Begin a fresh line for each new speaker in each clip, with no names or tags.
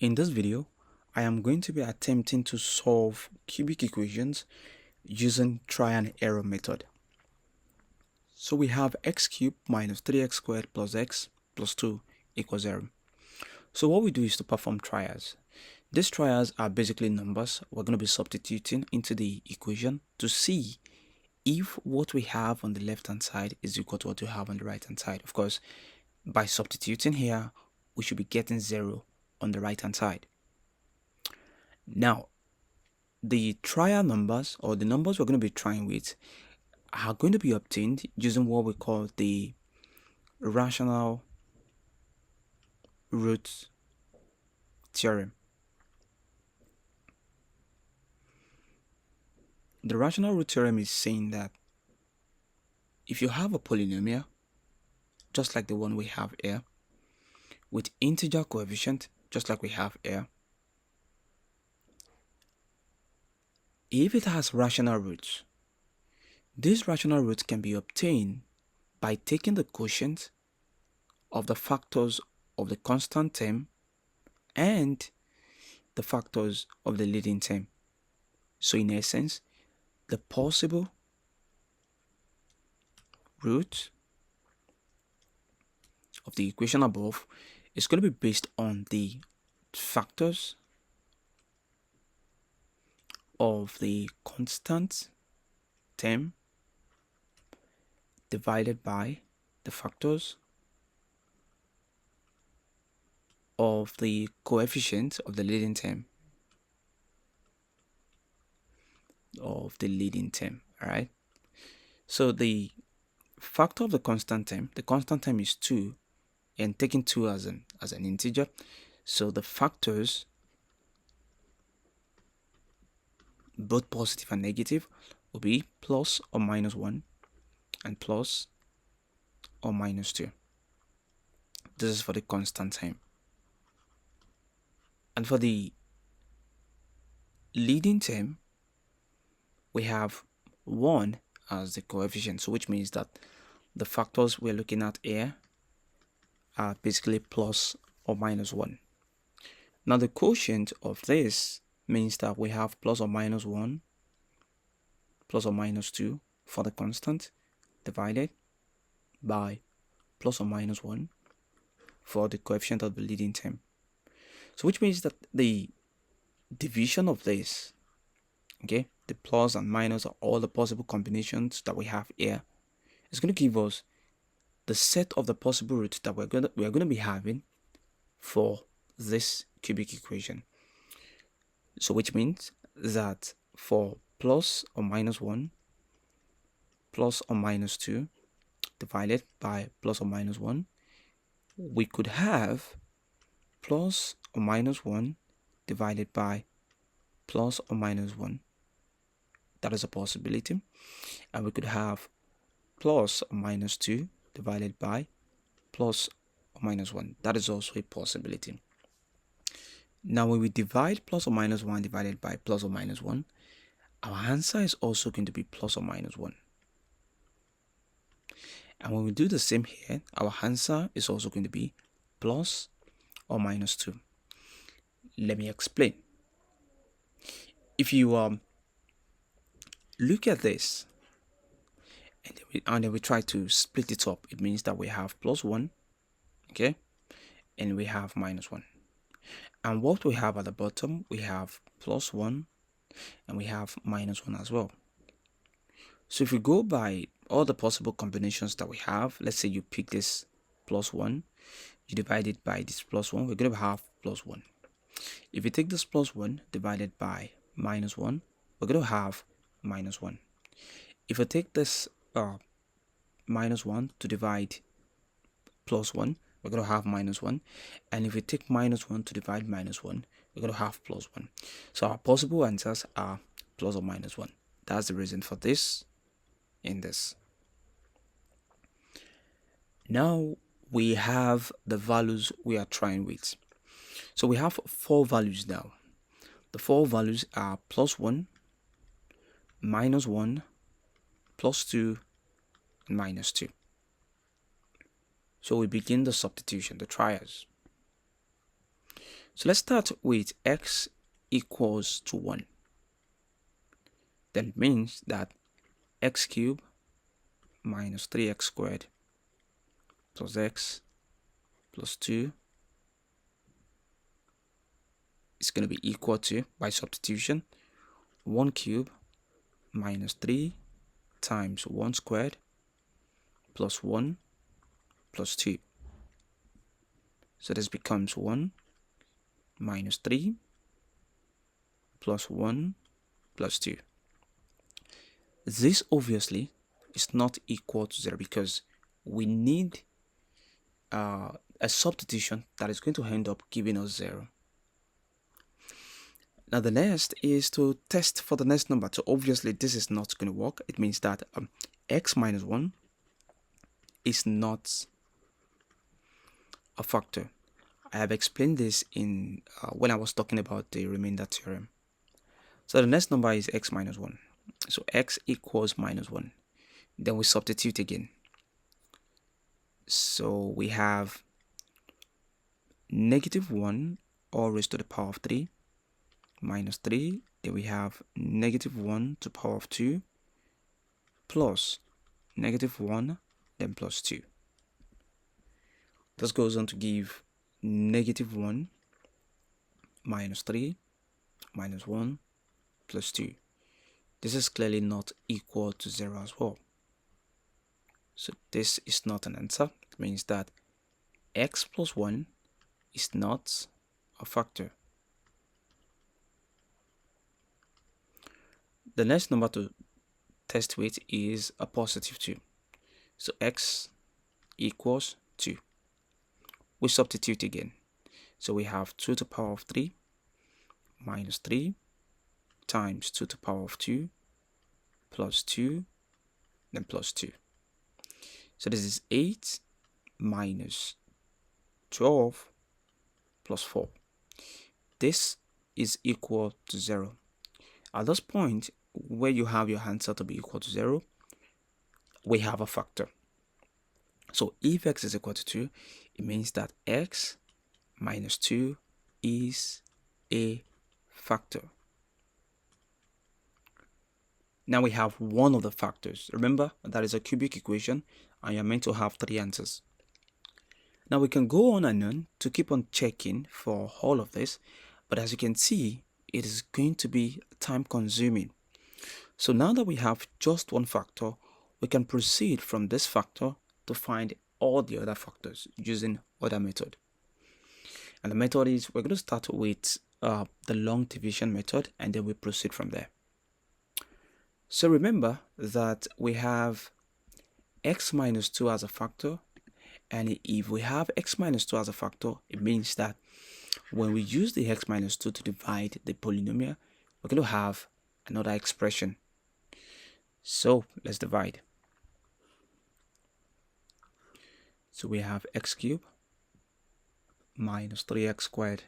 In this video, I am going to be attempting to solve cubic equations using try and error method. So we have x cubed minus 3x squared plus x plus 2 equals 0. So what we do is to perform trials. These trials are basically numbers we're going to be substituting into the equation to see if what we have on the left hand side is equal to what we have on the right hand side. Of course, by substituting here, we should be getting 0 on the right hand side. Now, the trial numbers, or the numbers we're going to be trying with, are going to be obtained using what we call the rational root theorem. The rational root theorem is saying that if you have a polynomial, just like the one we have here, with integer coefficient, just like we have here, if it has rational roots, these rational roots can be obtained by taking the quotient of the factors of the constant term and the factors of the leading term. So in essence, the possible root of the equation above is going to be based on the factors of the constant term divided by the factors of the coefficient of the leading term all right? So the factor of the constant term is 2, and taking 2 as an integer, so the factors, both positive and negative, will be plus or minus 1 and plus or minus 2. This is for the constant term. And for the leading term, we have 1 as the coefficient, so which means that the factors we're looking at here are basically plus or minus 1. Now the quotient of this means that we have plus or minus 1, plus or minus 2 for the constant, divided by plus or minus 1 for the coefficient of the leading term. So which means that the division of this, okay, the plus and minus are all the possible combinations that we have here, is going to give us the set of the possible roots that we are going to be having for this cubic equation. So which means that for plus or minus 1, plus or minus 2 divided by plus or minus 1, we could have plus or minus 1 divided by plus or minus 1. That is a possibility. And we could have plus or minus 2 divided by plus or minus 1. That is also a possibility. Now when we divide plus or minus 1 divided by plus or minus 1, our answer is also going to be plus or minus 1. And when we do the same here, our answer is also going to be plus or minus 2. Let me explain. If you look at this and then we try to split it up, it means that we have plus 1, okay, and we have minus 1. And what we have at the bottom, we have plus 1 and we have minus 1 as well. So if we go by all the possible combinations that we have, let's say you pick this plus 1, you divide it by this plus 1, we're going to have plus 1. If you take this plus 1 divided by minus 1, we're going to have minus 1. If I take this minus 1 to divide plus 1, we're going to have minus 1. And if we take minus 1 to divide minus 1, we're going to have plus 1. So our possible answers are plus or minus 1. That's the reason for this and this. Now we have the values we are trying with. So we have 4 values now. The 4 values are plus 1, minus 1, plus 2, and minus 2. So we begin the substitution, the trials. So let's start with x equals to 1. Then it means that x cubed minus 3x squared plus x plus 2 is going to be equal to, by substitution, 1 cubed minus 3 times 1 squared plus 1 plus 2. So this becomes 1 minus 3 plus 1 plus 2. This obviously is not equal to 0 because we need a substitution that is going to end up giving us 0. Now the next is to test for the next number. So obviously this is not going to work. It means that x minus 1 is not a factor. I have explained this in when I was talking about the remainder theorem. So the next number is x minus 1. So x equals minus 1. Then we substitute again. So we have negative 1 all raised to the power of 3 minus 3. Then we have negative 1 to the power of 2 plus negative 1 then plus 2. This goes on to give negative 1 minus 3 minus 1 plus 2. This is clearly not equal to 0 as well. So this is not an answer. It means that x plus 1 is not a factor. The next number to test with is a positive 2. So x equals 2. We substitute again. So we have 2 to the power of 3 minus 3 times 2 to the power of 2 plus 2 then plus 2. So this is 8 minus 12 plus 4. This is equal to 0. At this point, where you have your answer to be equal to 0, we have a factor. So if x is equal to 2, it means that x minus 2 is a factor. Now we have one of the factors. Remember, that is a cubic equation and you're meant to have 3 answers. Now we can go on and on to keep on checking for all of this, but as you can see, it is going to be time consuming. So now that we have just one factor, we can proceed from this factor to find all the other factors using other method. And the method is, we're going to start with the long division method and then we proceed from there. So remember that we have x minus 2 as a factor, and if we have x minus 2 as a factor, it means that when we use the x minus 2 to divide the polynomial, we're going to have another expression. So let's divide. So we have x cubed minus 3x squared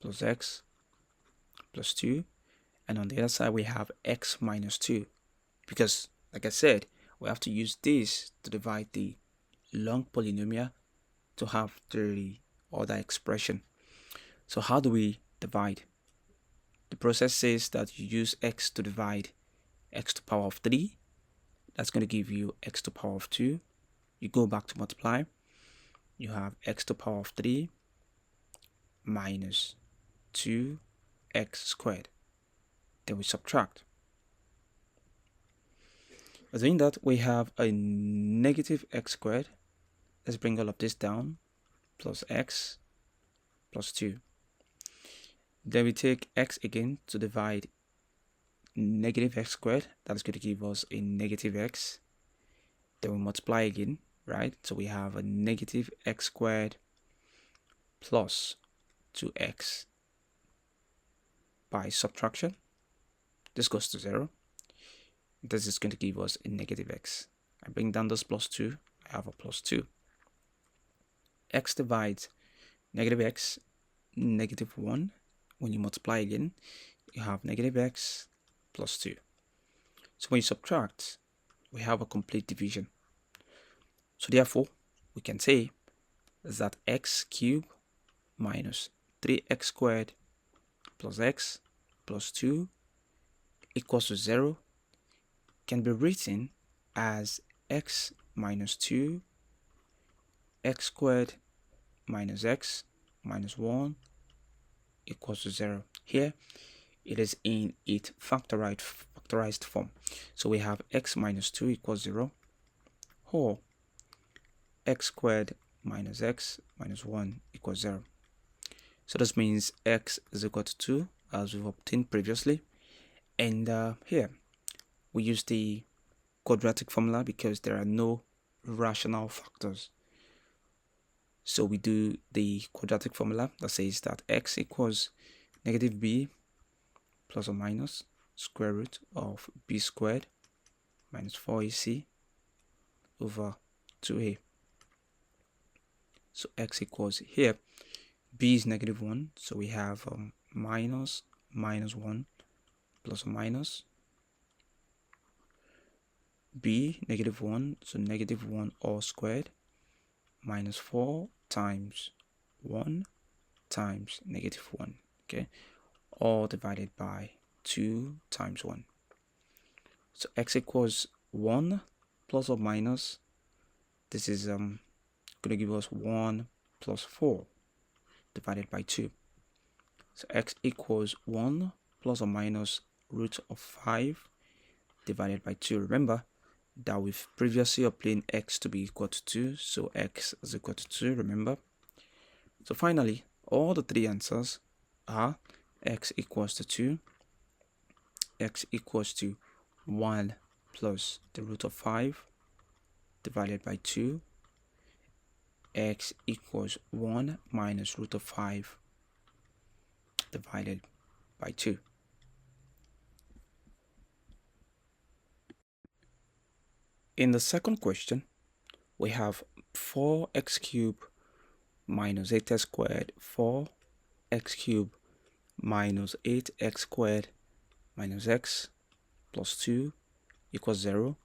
plus x plus 2. And on the other side, we have x minus 2. Because, like I said, we have to use this to divide the long polynomial to have the other expression. So how do we divide? The process says that you use x to divide x to the power of 3. That's going to give you x to the power of 2. You go back to multiply. You have x to the power of 3 minus 2x squared. Then we subtract. By doing that, we have a negative x squared. Let's bring all of this down. Plus x plus 2. Then we take x again to divide negative x squared. That's going to give us a negative x. Then we multiply again, right? So we have a negative x squared plus 2x. By subtraction, this goes to 0. This is going to give us a negative x. I bring down this plus 2. I have a plus 2. X divides negative x, negative 1. When you multiply again, you have negative x plus 2. So when you subtract, we have a complete division. So therefore, we can say that x cubed minus 3x squared plus x plus 2 equals to 0 can be written as x minus 2 x squared minus x minus 1 equals to 0. Here it is in its factorized form. So we have x minus 2 equals 0, or x squared minus x minus 1 equals 0. So this means x is equal to 2 as we've obtained previously. And here we use the quadratic formula because there are no rational factors. So we do the quadratic formula that says that x equals negative b plus or minus square root of b squared minus 4ac over 2a. So x equals, here b is negative 1, so we have minus 1 plus or minus b negative 1, so negative 1 all squared minus 4 times 1 times negative 1, okay, all divided by 2 times 1. So x equals 1 plus or minus, this is going to give us 1 plus 4 divided by 2. So x equals 1 plus or minus root of 5 divided by 2. Remember that we've previously obtained x to be equal to 2, so x is equal to 2, remember. So finally, all the three answers are x equals to 2, x equals to 1 plus the root of 5 divided by 2, x equals 1 minus root of 5 divided by 2. In the second question, we have 4x cubed minus 8x squared, 4x cubed minus 8x squared minus x plus 2 equals 0.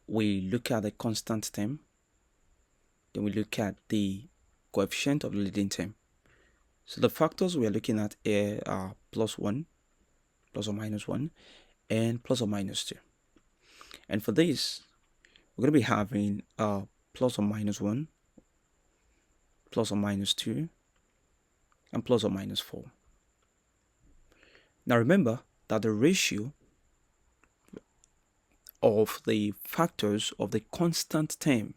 We look at the constant term, then we look at the coefficient of the leading term. So the factors we are looking at here are plus 1, plus or minus 1, and plus or minus 2. And for this, we're going to be having plus or minus 1, plus or minus 2, and plus or minus 4. Now remember that the ratio of the factors of the constant term,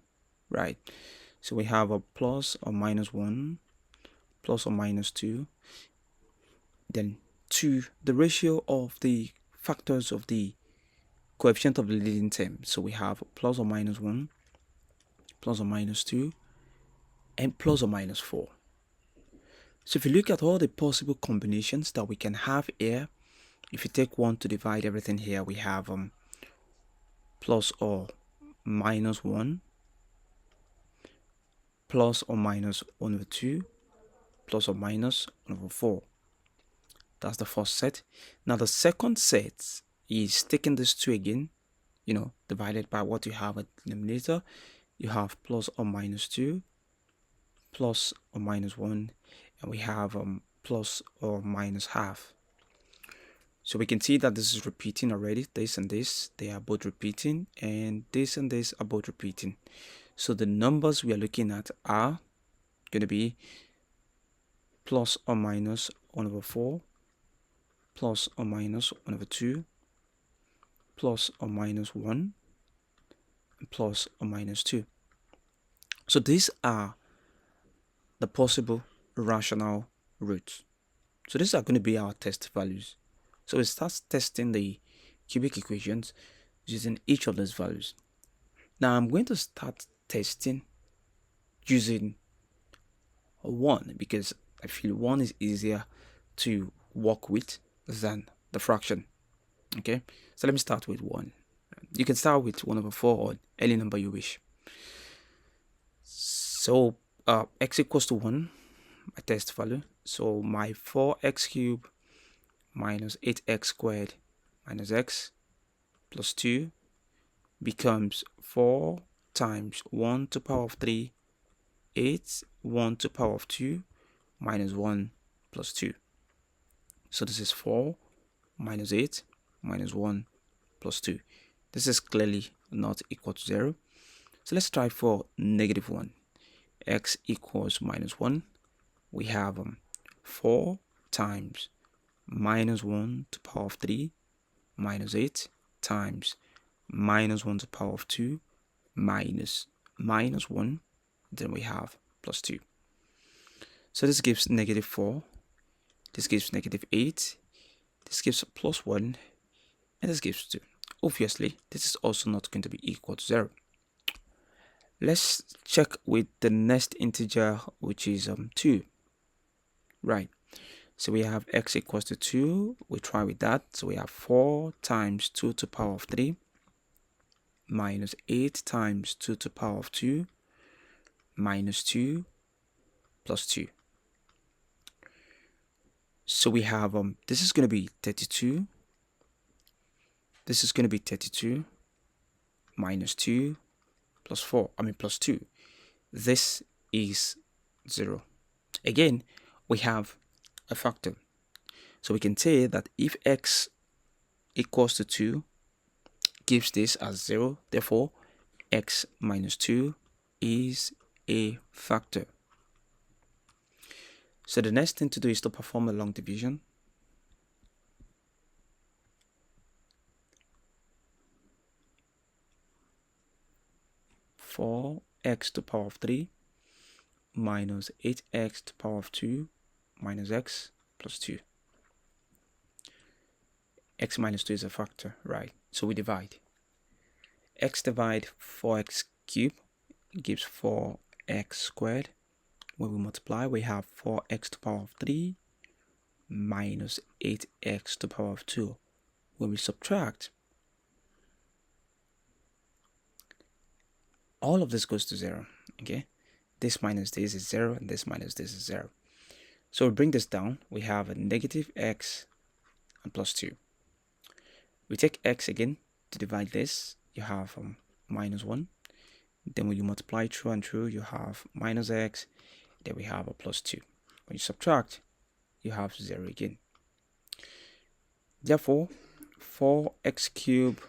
right? So we have a plus or minus 1, plus or minus 2, then 2, the ratio of the factors of the coefficient of the leading term. So we have plus or minus 1, plus or minus 2, and plus or minus 4. So if you look at all the possible combinations that we can have here, if you take 1 to divide everything here, we have plus or minus 1, plus or minus 1 over 2, plus or minus 1 over 4. That's the first set. Now the second set is taking this 2 again, divided by what you have at the denominator. You have plus or minus 2, plus or minus 1, and we have plus or minus half. So we can see that this is repeating already. This and this, they are both repeating, and this are both repeating. So the numbers we are looking at are going to be plus or minus 1 over 4, plus or minus 1 over 2, plus or minus 1, and plus or minus 2. So these are the possible rational roots. So these are going to be our test values. So we start testing the cubic equations using each of those values. Now I'm going to start testing using 1 because I feel 1 is easier to work with than the fraction. Okay, so let me start with 1. You can start with 1 over 4 or any number you wish. So x equals to 1, my test value. So my 4x cubed minus 8x squared minus x plus 2 becomes 4 times 1 to the power of 3, 8, 1 to the power of 2 minus 1 plus 2. So this is 4 minus 8 minus 1 plus 2. This is clearly not equal to 0. So let's try for negative 1. X equals minus 1. We have 4 times minus 1 to the power of 3 minus 8 times minus 1 to the power of 2 minus 1. Then we have plus 2. So this gives negative 4. This gives negative 8. This gives plus 1. And this gives 2. Obviously, this is also not going to be equal to 0. Let's check with the next integer, which is 2. Right. So we have x equals to 2. We try with that. So we have 4 times 2 to the power of 3 minus 8 times 2 to the power of 2 minus 2 plus 2. So we have this is going to be 32. This is going to be 32 minus 2 plus 2. This is 0. Again, we have a factor. So we can say that if x equals to 2 gives this as 0, therefore x minus 2 is a factor. So the next thing to do is to perform a long division. For x to the power of 3 minus 8x to the power of 2 minus x plus 2. X minus 2 is a factor, right? So we divide. X divide 4x cubed gives 4x squared. When we multiply, we have 4x to the power of 3 minus 8x to the power of 2. When we subtract, all of this goes to 0, okay? This minus this is 0, and this minus this is 0. So we bring this down. We have a negative x and plus 2. We take x again to divide this. You have minus 1. Then when you multiply through and through, you have minus x. Then we have a plus 2. When you subtract, you have 0 again. Therefore, 4x cubed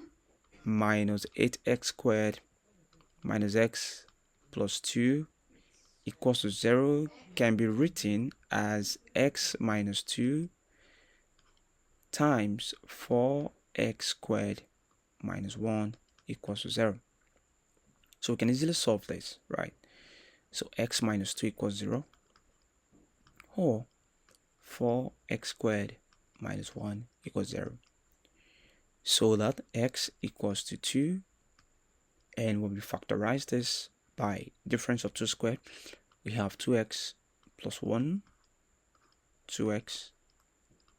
minus 8x squared minus x plus 2 equals to 0 can be written as x minus 2 times 4x squared minus 1 equals to 0. So we can easily solve this, right? So x minus 2 equals 0, or 4x squared minus 1 equals 0. So that x equals to 2, and when we factorize this by difference of 2 squared, we have 2x plus 1, 2x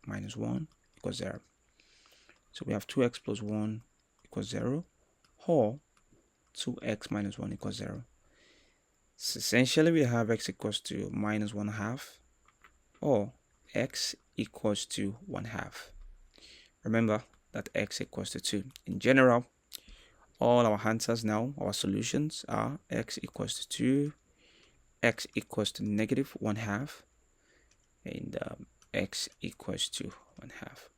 minus 1 equals 0. So we have 2x plus 1 equals 0, or 2x minus 1 equals 0. So essentially, we have x equals to minus 1/2, or x equals to 1/2. Remember that x equals to 2. In general, all our answers now, our solutions are x equals to 2, x equals to negative 1/2, and x equals to 1/2.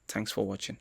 Thanks for watching.